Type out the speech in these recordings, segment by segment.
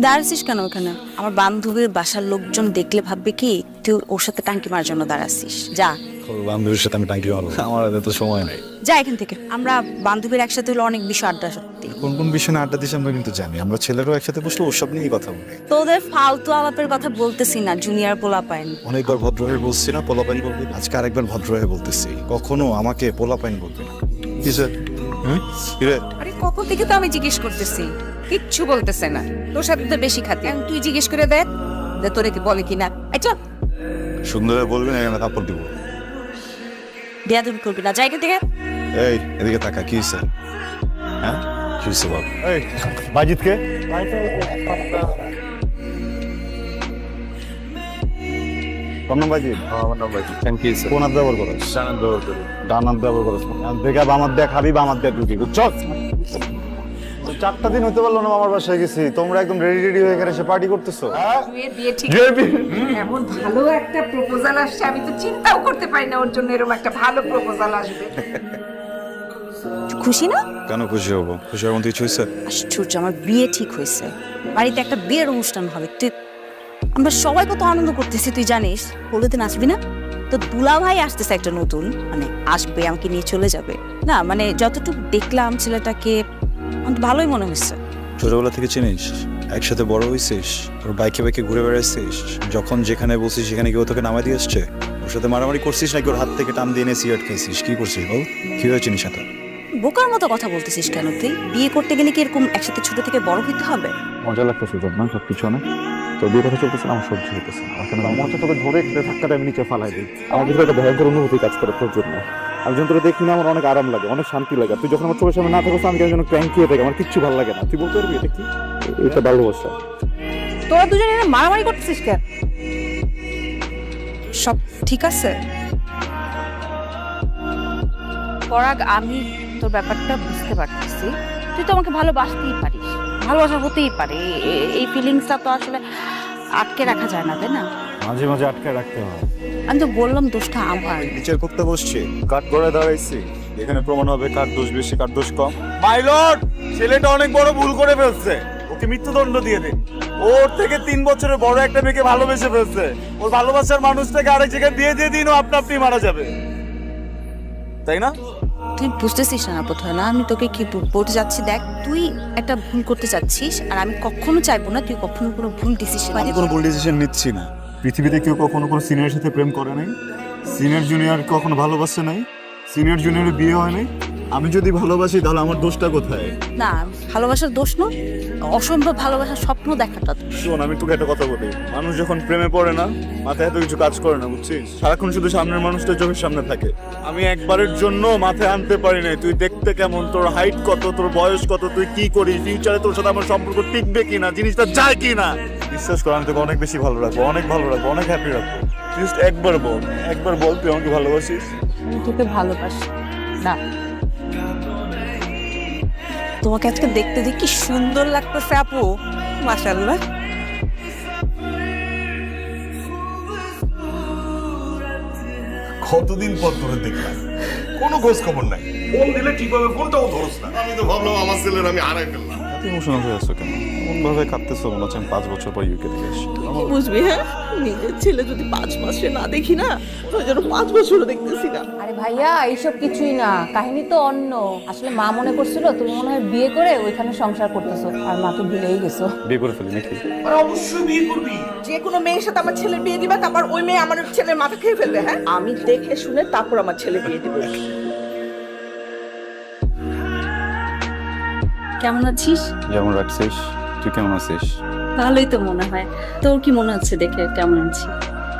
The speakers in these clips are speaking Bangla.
দাঁড়াচ্ছিস কেন ওখানে? আমার বান্ধবীর বাসার লোকজন দেখলে ভাববে কি তুই ওর সাথে টাঙ্কি মারার জন্য দাঁড়াচ্ছিস। যা বান্ধবীর সাথে আমি টাঙ্কি মারবো? আমার হাতে তো সময় নেই। যা এখান থেকে। আমরা বান্ধবীর একসাথে হলে অনেক বিষয় আড্ডা সত্যি। কোন কোন বিষয় নিয়ে আড্ডা দিছি আমরা কিন্তু জানি। আমরা ছেলেরাও একসাথে বসলে ওসব নিয়েই কথা বলি। তোদের ফালতু আলাপের কথা বলতেছি না, জুনিয়র পোলা পাইন। অনেকবার ভদ্র হয়ে বলছি না পোলাপাইন বলবি, আজকে আরেকবার ভদ্র হয়ে বলতেছি, কখনো আমাকে পোলাপাইন বলবি না। কি স্যার? কিরে? আরে কখন থেকে তো আমি জিজ্ঞেস করতেছি, কিচ্ছু বলতেছে না। তোর সাথে তো বেশি খাতি, এখন তুই জিজ্ঞেস করে দেখ যে তোরে কি বলে কিনা। আচ্ছা সুন্দর হয়ে বলবি না, এখানে কাপড় দিব। বেয়াদবি করবি না, যা এখান থেকে। এই এদিকে তাকা, কি হয়েছে? হ্যাঁ কি হয়েছে বল। এই বাজিতকে তোর নাম বাজিত? আমার নাম বাজি। Thank you sir. কোন হাত ব্যবহার করো? জানান ব্যবহার করি। ডান হাত ব্যবহার করো। দেখে আমার দেখ খাবি বা আমার দেখ ঢুকি, বুঝছো? 4টা দিন হতে পারলো না আমার বাসায় গেছি, তোমরা একদম রেডি রেডি হয়ে এখানে এসে পার্টি করতেছো। বিয়ে দিয়ে ঠিক এমন ভালো একটা প্রপোজাল আসছে, আমি তো চিন্তাও করতে পারি না ওর জন্য এরকম একটা ভালো প্রপোজাল আসবে। খুশি না? কেন খুশি হবো? খুশি হওয়ার মতো কিছু হয়েছে? আশ্চর্য, আমার বিয়ে ঠিক হয়েছে। বাড়িতে একটা বিয়ের অনুষ্ঠান হবে। তুই, আমরা সবাই কত আনন্দ করতেছি তুই জানিস। হলুদে নাচবি না? তো দুলা ভাই আসতেছে একটা নতুন, মানে আসবে, আমাকে নিয়ে চলে যাবে। না মানে যতটুকু দেখলাম ছেলেটাকে আমার তো ভালোই মনে হয়েছে। ছোটবেলা থেকে চিনিস, একসাথে বড় হয়েছিস, ওর বাইকে বাইকে ঘুরে বেড়াইছিস, যখন যেখানে বলছিস সেখানে কেউ তোকে নামাই দিয়ে আসছে? ওর সাথে মারামারি করছিস নাকি ওর হাত থেকে টান দিয়ে এনে সিগারেট খেয়েছিস? কি করছিস বল? কি হয়ে চিনিস এত? বোকার মতো কথা বলতেছিস কেন তুই? বিয়ে করতে গেলে কি এরকম একসাথে ছোট থেকে বড় হইতে হবে? মজা লাগতেছে তোর না সবকিছু অনেক? তোর বিয়ে কথা চলতেছে না, আমার সহ্য হইতেছে না। আমার কেন মনে হচ্ছে তোকে ধরে ধাক্কাটা আমি নিচে ফালাই দিই। আমার ভিতরে একটা ভয়ঙ্কর অনুভূতি কাজ করে তোর জন্য। আমি যখন তোকে দেখি না আমার অনেক আরাম লাগে, অনেক শান্তি লাগে। তুই যখন আমার চোখের সামনে না থাকো আমি কেন যেন ক্র্যাঙ্কি হয়ে থাকি, আমার কিচ্ছু ভালো লাগে না। তুই বলতে পারবি এটা কি? এটা ভালোবাসা। তোরা দুজনে এখানে মারামারি করতেছিস কেন? সব ঠিক আছে? পরাগ, আমি তোর ব্যাপারটা বুঝতে পারতেছি। তুই তো আমাকে ভালোবাসতেই পারিস, ভালোবাসা হতেই পারে। এই ফিলিংসটা তো আসলে আটকে রাখা যায় না, তাই না? মাঝে মাঝে আটকে রাখতে হয়। আমি তো বললাম দোষটা আমার। বিচার করতে বসছি, কাঠ করে দাঁড়াইছি, এখানে প্রমাণ হবে কার দোষ বেশি কার দোষ কম। মাই লর্ড, ছেলেটা অনেক বড় ভুল করে ফেলছে, ওকে মৃত্যুদণ্ড দিয়ে দিন। ওর থেকে 3 বছরের বড় একটা মেয়েকে ভালোবেসে ফেলছে, ওর ভালোবাসার মানুষটাকে আরেক জায়গায় বিয়ে দিয়ে দিন, ও আপনা আপনি মারা যাবে, তাই না? তুই বুঝতেছিস না বোধহয় না আমি তোকে কি বলতে যাচ্ছি। দেখ, তুই একটা ভুল করতে চাচ্ছিস, আর আমি কখনো চাইবো না তুই কখনো কোনো ভুল ডিসিশন। আমি কোনো ভুল ডিসিশন নিচ্ছি না। পৃথিবীতে কেউ কখনো কোনো সিনিয়রের সাথে প্রেম করে নাই, সিনিয়র জুনিয়র কখনো ভালোবাসে নাই, সিনিয়র জুনিয়রের বিয়ে হয় নাই। আমি যদি ভালোবাসি তাহলে আমার দোষটা কোথায়? না, ভালোবাসার দোষ না, অসম্ভব ভালোবাসার স্বপ্ন দেখাটা দোষ। শোন, আমি তোকে একটা কথা বলি, মানুষ যখন প্রেমে পড়ে না মাথায় এত কিছু কাজ করে না, বুঝছিস? সারাক্ষণ শুধু সামনের মানুষটা চোখের সামনে থাকে। আমি একবারের জন্য মাথায় আনতে পারি না তুই দেখতে কেমন, তোর হাইট কত, তোর বয়স কত, তুই কি করিস, ফিউচারে তোর সাথে আমার সম্পর্ক টিকবে কিনা, জিনিসটা যায় কিনা। বিশ্বাস কর, আমি তোকে অনেক বেশি ভালো রাখবো, অনেক ভালো রাখবো, অনেক হ্যাপি রাখবো। জাস্ট একবার বল, একবার বল তুই আমাকে ভালোবাসিস। আমি তোকে ভালোবাসি না। তোমাকে আজকে দেখতে দেখি কি সুন্দর লাগতেছে আপু, মাশাআল্লাহ। কতদিন পর তোরে দেখলাম, কোনো খোঁজ খবর নাই। ফোন দিলে ঠিকভাবে ফোনটাও ধরস না। আমি তো ভাবলাম আমার ছেলের আমি হারাই ফেললাম। এত ইমোশনাল হয়ে আসছো কেন? এমন ভাবে কাঁদতেছো মনে হচ্ছে আমি 5 বছর পর ইউকে থেকে এসেছি। কি বুঝবি? হ্যাঁ, নিজের ছেলে যদি 5 মাসে না দেখি না, তো যেন 5 বছরও দেখতেছি না। আরে ভাইয়া, এইসব কিছুই না, কাহিনী তো অন্য। আসলে মা মনে করছিল তুমি মনে হয় বিয়ে করে ওইখানে সংসার করতেছো, আর মা তো ভুলেই গেছো। বিয়ে করে ফেলি নাকি? আর অবশ্যই বিয়ে করবি। যে কোনো মেয়ের সাথে আমার ছেলের বিয়ে দিবা, তারপর ওই মেয়ে আমার ছেলের মাথা খেয়ে ফেলবে। হ্যাঁ, আমি দেখে শুনে তারপর আমার ছেলে বিয়ে দিব। কেমন আছিস? যেমন রাখছিস। তুই কেমন আছিস? ভালোই তো মনে হয়। তোর কি মনে হচ্ছে দেখে কেমন আছি?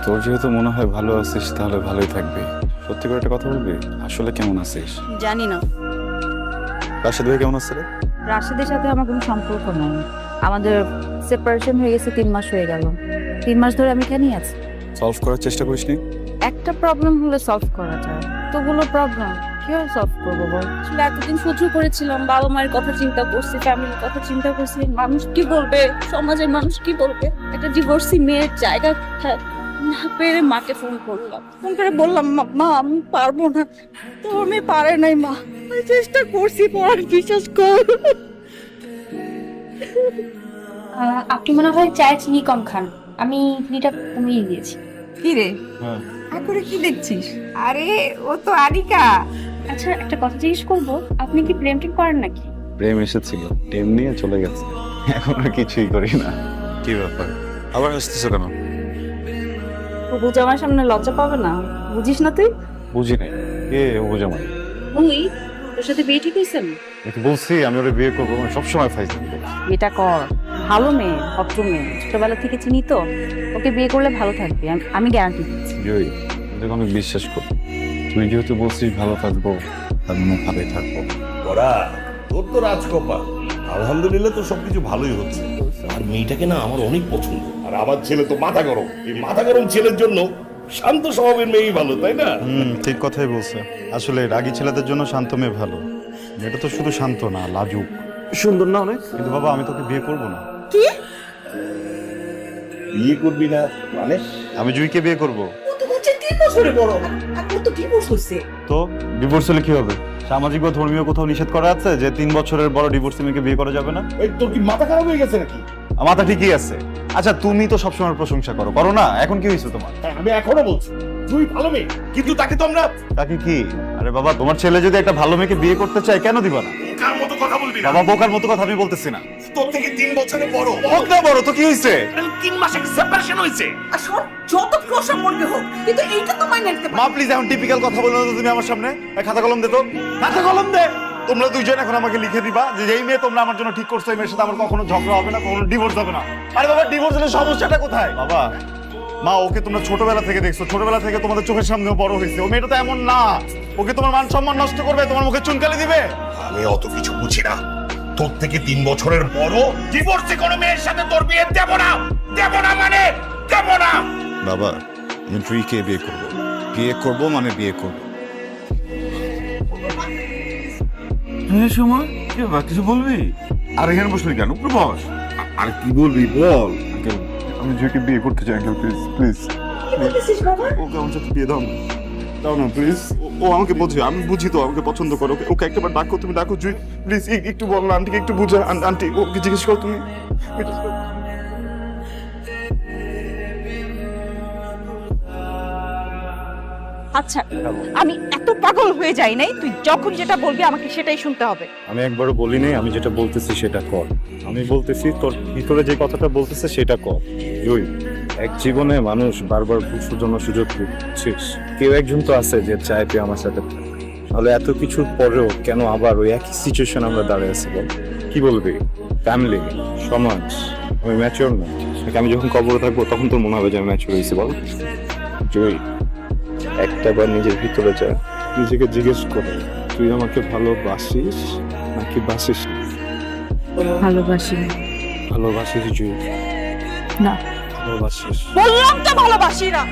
তোর যেহেতু মনে হয় ভালো আছিস তাহলে ভালোই থাকবি। সত্যি করে একটা কথা বলবি, আসলে কেমন আছিস? জানি না। রাশেদ ভাই কেমন আছে রে? রাশেদের সাথে আমার কোনো সম্পর্ক নাই। আমাদের সেপারেশন হয়ে গেছে 3 মাস হয়ে গেল। 3 মাস ধরে আমি এখানেই আছি। সলভ করার চেষ্টা করিসনি? একটা প্রবলেম হলে সলভ করা যায়, তোগুলো প্রবলেম কিভাবে সলভ করবো বল? আসলে এতদিন সহ্য করেছিলাম, বাবা মায়ের কথা চিন্তা করছি, ফ্যামিলির কথা চিন্তা করছি, মানুষ কি বলবে, সমাজের মানুষ কি বলবে। একটা ডিভোর্সি মেয়ের জায়গা না পেরে মাকে ফোন করলাম। ফোন করে বললাম, মা আমি পারবো না। তো আমি পারে নাই মা, আমি চেষ্টা করছি, পড়ার বিশ্বাস কর। আপনি মনে হয় চায়ে চিনি কম খান, আমি চিনিটা কমিয়ে দিয়েছি। কি রে হ্যাঁ করে কি দেখছিস? আরে ও তো আরিকা। আচ্ছা একটা কথা জিজ্ঞেস করবো, আপনি কি প্রেম টেম করেন নাকি? প্রেম এসেছিল, টেম নিয়ে চলে গেছে, এখন আর কিছুই করি না। কি ব্যাপার আবার আসতেছো কেন? ও জামার সামনে লজ্জা পাবে না, বুঝিস না তুই? বুঝি নাই, কে ও জামাই? তুই তোর সাথে বিয়ে ঠিক হয়েছে? একটু বলছি আমি ওরা বিয়ে করবো, আমি সবসময় ফাইজলামি করি। এটা কর, ভালো মেয়ে, ভদ্র মেয়ে, ছোটবেলা থেকে চিনি তো, ওকে বিয়ে করলে ভালো থাকবে, আমি গ্যারান্টি দিচ্ছি। জয়ী, তোকে আমি বিশ্বাস করি, তুই যেহেতু বলছিস ভালো থাকবো, তার মানে ভালোই থাকবো। ওরা তোর তো রাজকপা, আলহামদুলিল্লাহ তো সবকিছু ভালোই হচ্ছে। আর মেয়েটাকে না আমার অনেক পছন্দ, আর আমার ছেলে তো মাথা গরম। এই মাথা গরম ছেলের জন্য শান্ত স্বভাবের মেয়েই ভালো, তাই না? ঠিক কথাই বলছে। আসলে রাগী ছেলেদের জন্য শান্ত মেয়ে ভালো। এটা তো শুধু শান্ত না, লাজুক, সুন্দর না অনেক? কিন্তু বাবা আমি তোকে বিয়ে করবো না। বিয়ে করবি না মানে? আমি জুইকে বিয়ে করবো। ও তো হচ্ছে 3 বছরে বড়, এখন তো ডিভোর্স হয়েছে। তো ডিভোর্স হলে কি হবে? সামাজিক বা ধর্মীয় কোথাও নিষেধ করা আছে যে 3 বছরের বড় ডিভোর্স মেয়েকে বিয়ে করা যাবে না? এই তোর কি মাথা খারাপ হয়ে গেছে নাকি? মাথা ঠিকই আছে। আচ্ছা তুমি তো সবসময় প্রশংসা করো, করো না? এখন কি হয়েছে তোমার? হ্যাঁ, আমি এখনো বলছি তুই ভালো মেয়ে, কিন্তু তাকে তো আমরা তাকে কি? আরে বাবা তোমার ছেলে যদি একটা ভালো মেয়েকে বিয়ে করতে চায় কেন দিবা না? কার মতো কথা বলবি না। বাবা বোকার মতো কথা আমি বলতেছি না। তোর থেকে 3 বছরের বড়, হোক না বড় তো কি হয়েছে? 3 মাসে সেপারেশন হয়েছে। আর শোন, যত প্রশংসা মনে হোক, কিন্তু এইটা তো মাইনে নিতে মা প্লিজ এখন টিপিক্যাল কথা বলো না তো তুমি আমার সামনে। এই খাতা কলম দে তো, খাতা কলম দে। তোমরা দুইজন এখন আমাকে লিখে দিবা যে যেই মেয়ে তোমরা আমার জন্য ঠিক করছো এই মেয়ের সাথে আমার কখনো ঝগড়া হবে না, কখনো ডিভোর্স হবে না। আরে বাবা ডিভোর্স হলে সমস্যাটা কোথায়? বাবা মা ওকে তোমরা ছোটবেলা থেকে দেখছো, ছোটবেলা থেকে তোমাদের চোখের সামনেও বড় হয়েছে। ও মেয়েটা তো এমন না, ওকে তোমার মান সম্মান নষ্ট করবে, তোমার মুখে চুনকালি দিবে। আমি অত কিছু বুঝি না। তোর থেকে 3 বছরের বড় ডিভোর্সে কোনো মেয়ের সাথে তোর বিয়ে দেব না, দেব না মানে দেব না। বাবা আমি জুইকে বিয়ে করবো, বিয়ে করবো মানে বিয়ে করবো। সময় কি ব্যাপার, কিছু বলবি? আর এখানে বসলি কেন? উপরে বস। আর কি বলবি বল। আমি জুইকে বিয়ে করতে চাই আঙ্কেল, প্লিজ প্লিজ। বলতেছিস বাবা? ওকে আমার সাথে বিয়ে দাও না, দাও না প্লিজ। ও আমাকে বোঝে, আমি বুঝি তো আমাকে পছন্দ করো। ওকে একটাবার ডাকো, তুমি ডাকো জুই প্লিজ। একটু বল না আন্টিকে, একটু বুঝা। আন্টি ওকে জিজ্ঞেস করো তুমি। আচ্ছা আমি এত পাগল হয়ে যাই নাই, তুই যখন যেটা বলবি আমাকে সেটাই শুনতে হবে। আমি একবারও বলি নাই, আমি যেটা বলতেছি সেটা কর। আমি বলতেছি তোর ভিতরে যে কথাটা বলতেছে সেটা কর। জুই, এক জীবনে মানুষ বারবার ভুল জন্য সুযোগ দিচ্ছিস। কেউ একজন তো আছে যে চায় তুই আমার সাথে থাক। তাহলে এত কিছুর পরেও কেন আবার ওই একই সিচুয়েশন আমরা দাঁড়িয়ে আছি বল? কি বলবি? ফ্যামিলি, সমাজ, আমি ম্যাচিওর না। আমি যখন কবরে থাকবো তখন তোর মনে হবে যে আমি ম্যাচিওর হয়েছি বল? জুই একটাবার নিজের ভিতরে যা, নিজেকে জিজ্ঞেস কর তুই আমাকে ভালোবাসিস নাকি বাসিস না? ভালোবাসি ভালোবাসিস জুই? না। ভালোবাসিস? বললাম তো ভালোবাসি না।